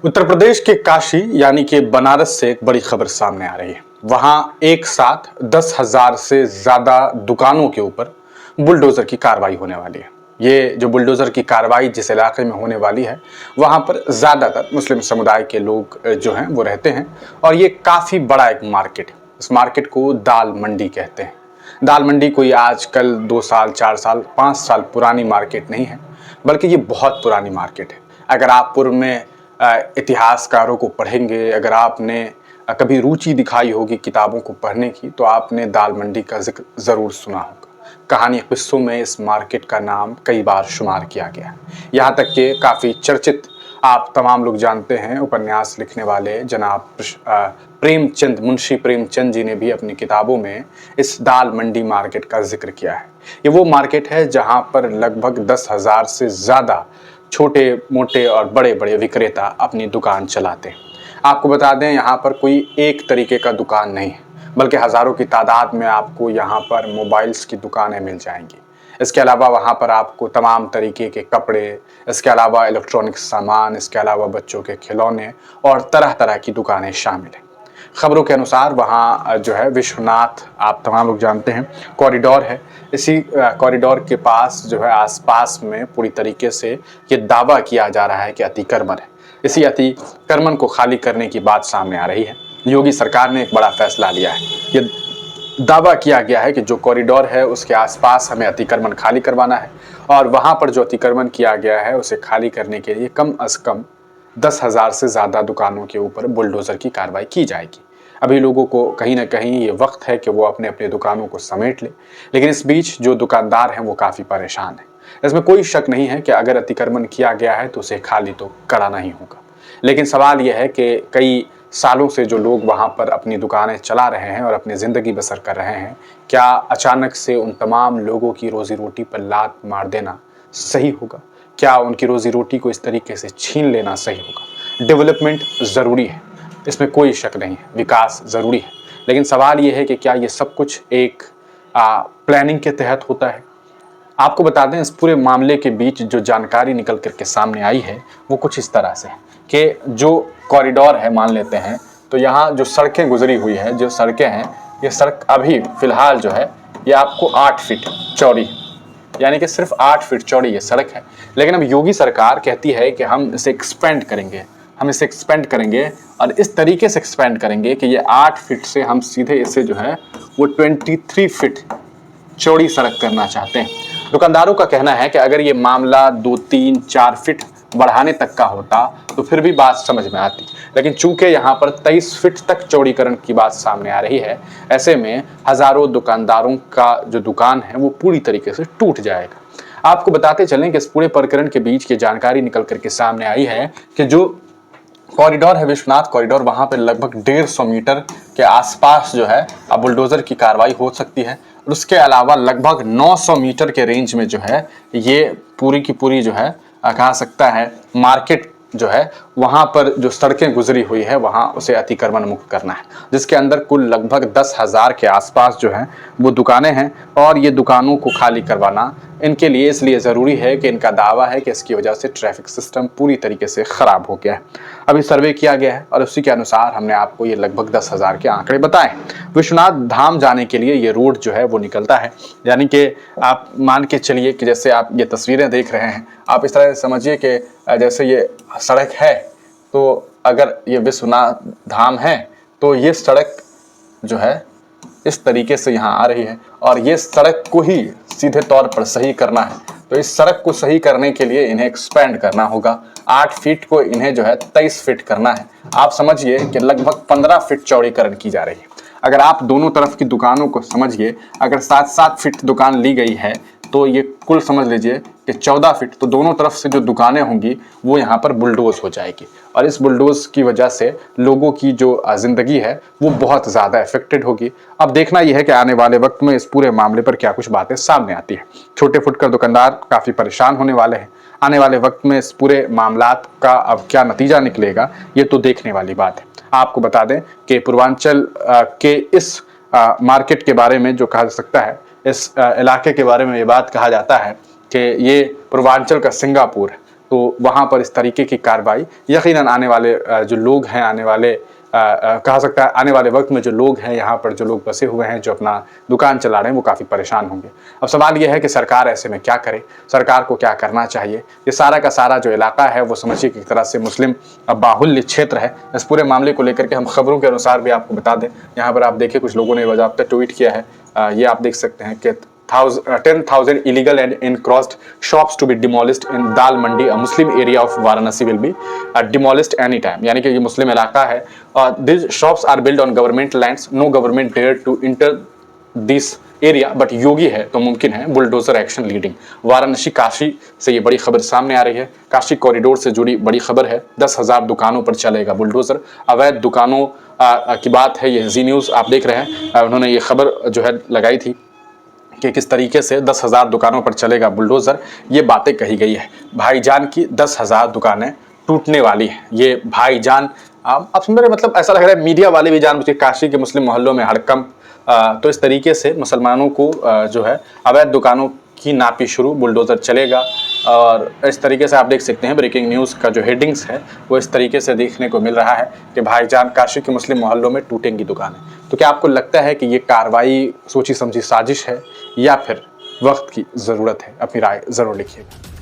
उत्तर प्रदेश के काशी यानी कि बनारस से एक बड़ी खबर सामने आ रही है। वहां एक साथ 10,000 से ज्यादा दुकानों के ऊपर बुलडोजर की कार्रवाई होने वाली है। ये जो बुलडोजर की कार्रवाई जिस इलाके में होने वाली है, वहां पर ज्यादातर मुस्लिम समुदाय के लोग जो हैं वो रहते हैं और ये काफी बड़ा एक मार्केट है। इस मार्केट को दाल मंडी कहते हैं। दाल मंडी कोई आजकल 2 साल 4 साल 5 साल पुरानी मार्केट नहीं है, बल्कि ये बहुत पुरानी मार्केट है। अगर आप पूर्व में इतिहासकारों को पढ़ेंगे, अगर आपने कभी रुचि दिखाई होगी किताबों को पढ़ने की, तो आपने दाल मंडी का जिक्र ज़रूर सुना होगा। कहानी किस्सों में इस मार्केट का नाम कई बार शुमार किया गया है। यहाँ तक कि काफ़ी चर्चित आप तमाम लोग जानते हैं, उपन्यास लिखने वाले जनाब प्रेमचंद, मुंशी प्रेमचंद जी ने भी अपनी किताबों में इस दाल मंडी मार्केट का जिक्र किया है। ये वो मार्केट है जहाँ पर लगभग 10,000 से ज़्यादा छोटे मोटे और बड़े बड़े विक्रेता अपनी दुकान चलाते हैं। आपको बता दें, यहाँ पर कोई एक तरीके का दुकान नहीं है, बल्कि हज़ारों की तादाद में आपको यहाँ पर मोबाइल्स की दुकानें मिल जाएंगी। इसके अलावा वहाँ पर आपको तमाम तरीके के कपड़े, इसके अलावा इलेक्ट्रॉनिक सामान, इसके अलावा बच्चों के खिलौने और तरह तरह की दुकानें शामिल हैं। खबरों के अनुसार वहाँ जो है विश्वनाथ, आप तमाम लोग जानते हैं, कॉरिडोर है। इसी कॉरिडोर के पास जो है आसपास में पूरी तरीके से ये दावा किया जा रहा है कि अतिक्रमण है। इसी अतिक्रमण को खाली करने की बात सामने आ रही है। योगी सरकार ने एक बड़ा फैसला लिया है। ये दावा किया गया है कि जो कॉरिडोर है उसके आसपास हमें अतिक्रमण खाली करवाना है और वहाँ पर जो अतिक्रमण किया गया है उसे खाली करने के लिए कम अज़ कम 10,000 से ज़्यादा दुकानों के ऊपर बुलडोज़र की कार्रवाई की जाएगी। अभी लोगों को कहीं ना कहीं ये वक्त है कि वो अपने अपने दुकानों को समेट लें, लेकिन इस बीच जो दुकानदार हैं वो काफ़ी परेशान हैं। इसमें कोई शक नहीं है कि अगर अतिक्रमण किया गया है तो उसे खाली तो कराना ही होगा। लेकिन सवाल यह है कि कई सालों से जो लोग वहाँ पर अपनी दुकानें चला रहे हैं और अपनी ज़िंदगी बसर कर रहे हैं, क्या अचानक से उन तमाम लोगों की रोज़ी रोटी पर लात मार देना सही होगा? क्या उनकी रोज़ी रोटी को इस तरीके से छीन लेना सही होगा? डेवलपमेंट ज़रूरी है, इसमें कोई शक नहीं है, विकास ज़रूरी है, लेकिन सवाल ये है कि क्या ये सब कुछ एक प्लानिंग के तहत होता है? आपको बता दें, इस पूरे मामले के बीच जो जानकारी निकल करके सामने आई है वो कुछ इस तरह से है कि जो कॉरिडोर है, मान लेते हैं, तो यहाँ जो सड़कें गुजरी हुई है, जो सड़कें हैं, ये सड़क अभी फ़िलहाल जो है ये आपको 8 फीट चौड़ी, यानी कि सिर्फ 8 फीट चौड़ी ये सड़क है। लेकिन अब योगी सरकार कहती है कि हम इसे एक्सपेंड करेंगे, हम इसे एक्सपेंड करेंगे और इस तरीके से एक्सपेंड करेंगे कि ये 8 फीट से हम सीधे इसे जो है वो 23 फीट चौड़ी सड़क करना चाहते हैं। दुकानदारों का कहना है कि अगर ये मामला 2, 3, 4 फीट बढ़ाने तक का होता तो फिर भी बात समझ में आती, लेकिन चूंकि यहाँ पर 23 फीट तक चौड़ीकरण की बात सामने आ रही है, ऐसे में हजारों दुकानदारों का जो दुकान है वो पूरी तरीके से टूट जाएगा। आपको बताते चलें कि इस पूरे प्रकरण के बीच की जानकारी निकल करके सामने आई है कि जो कॉरिडोर है, विश्वनाथ कॉरिडोर, वहाँ पे लगभग 150 मीटर के आसपास जो है अब बुलडोज़र की कार्रवाई हो सकती है और उसके अलावा लगभग 900 मीटर के रेंज में जो है ये पूरी की पूरी जो है कहा सकता है मार्केट जो है वहाँ पर जो सड़कें गुजरी हुई है वहाँ उसे अतिक्रमण मुक्त करना है, जिसके अंदर कुल लगभग 10,000 के आसपास जो है वो दुकानें हैं और ये दुकानों को खाली करवाना इनके लिए इसलिए ज़रूरी है कि इनका दावा है कि इसकी वजह से ट्रैफिक सिस्टम पूरी तरीके से ख़राब हो गया है। अभी सर्वे किया गया है और उसी के अनुसार हमने आपको ये लगभग 10,000 के आंकड़े बताए। विश्वनाथ धाम जाने के लिए ये रोड जो है वो निकलता है, यानी कि आप मान के चलिए कि जैसे आप ये तस्वीरें देख रहे हैं, आप इस तरह से समझिए कि जैसे ये सड़क है, तो अगर ये विश्वनाथ धाम है तो ये सड़क जो है इस तरीके से यहाँ आ रही है और ये सड़क को ही सीधे तौर पर सही करना है। तो इस सड़क को सही करने के लिए इन्हें एक्सपेंड करना होगा। 8 फीट को इन्हें जो है 23 फीट करना है। आप समझिए कि लगभग 15 फीट चौड़ीकरण की जा रही है। अगर आप दोनों तरफ की दुकानों को समझिए, अगर 7-7 फीट दुकान ली गई है तो ये कुल समझ लीजिए कि 14 फीट, तो दोनों तरफ से जो दुकानें होंगी वो यहाँ पर बुलडोज हो जाएगी और इस बुलडोज की वजह से लोगों की जो ज़िंदगी है वो बहुत ज़्यादा इफेक्टेड होगी। अब देखना यह है कि आने वाले वक्त में इस पूरे मामले पर क्या कुछ बातें सामने आती है। छोटे फुटकर दुकानदार काफ़ी परेशान होने वाले हैं। आने वाले वक्त में इस पूरे मामलात का अब क्या नतीजा निकलेगा ये तो देखने वाली बात है। आपको बता दें कि पूर्वांचल के इस मार्केट के बारे में जो कहा जा सकता है, इस इलाके के बारे में ये बात कहा जाता है कि ये पूर्वांचल का सिंगापुर है। तो वहाँ पर इस तरीके की कार्रवाई यकीनन आने वाले जो लोग हैं, आने वाले कहा सकता है आने वाले वक्त में जो लोग हैं यहाँ पर, जो लोग बसे हुए हैं, जो अपना दुकान चला रहे हैं, वो काफ़ी परेशान होंगे। अब सवाल ये है कि सरकार ऐसे में क्या करे, सरकार को क्या करना चाहिए। ये सारा का सारा जो इलाका है वो समझिए कि एक तरह से मुस्लिम बाहुल्य क्षेत्र है। इस पूरे मामले को लेकर के हम खबरों के अनुसार भी आपको बता दें, यहाँ पर आप देखिए कुछ लोगों ने बाकायदा ट्वीट किया है। ये आप देख सकते हैं कि 10,000 illegal and encroached shops to be demolished in Dal Mandi, a Muslim area of Varanasi will be demolished anytime। यानी कि ये मुस्लिम इलाका है और these shops are built on government lands, no government dare to enter this area, but योगी है तो मुमकिन है bulldozer action leading. Varanasi Kashi से ये बड़ी खबर सामने आ रही है। काशी कॉरिडोर से जुड़ी बड़ी खबर है। 10,000 दुकानों पर चलेगा बुलडोजर। अवैध दुकानों की बात है। ये जी न्यूज़ आप देख रहे हैं, उन्होंने ये खबर जो है लगाई थी कि किस तरीके से 10,000 दुकानों पर चलेगा बुलडोज़र। ये बातें कही गई है। भाईजान की 10,000 दुकानें टूटने वाली हैं। ये भाईजान आप सुन रहे, मतलब ऐसा लग रहा है मीडिया वाले भी जानबूझ के काशी के मुस्लिम मोहल्लों में हड़कंप, तो इस तरीके से मुसलमानों को जो है अवैध दुकानों की नापी शुरू, बुलडोज़र चलेगा। और इस तरीके से आप देख सकते हैं ब्रेकिंग न्यूज़ का जो हेडिंग्स है वो इस तरीके से देखने को मिल रहा है कि भाईजान काशी के मुस्लिम मोहल्लों में टूटेंगी दुकानें। तो क्या आपको लगता है कि ये कार्रवाई सोची समझी साजिश है या फिर वक्त की ज़रूरत है? अपनी राय ज़रूर लिखिएगा।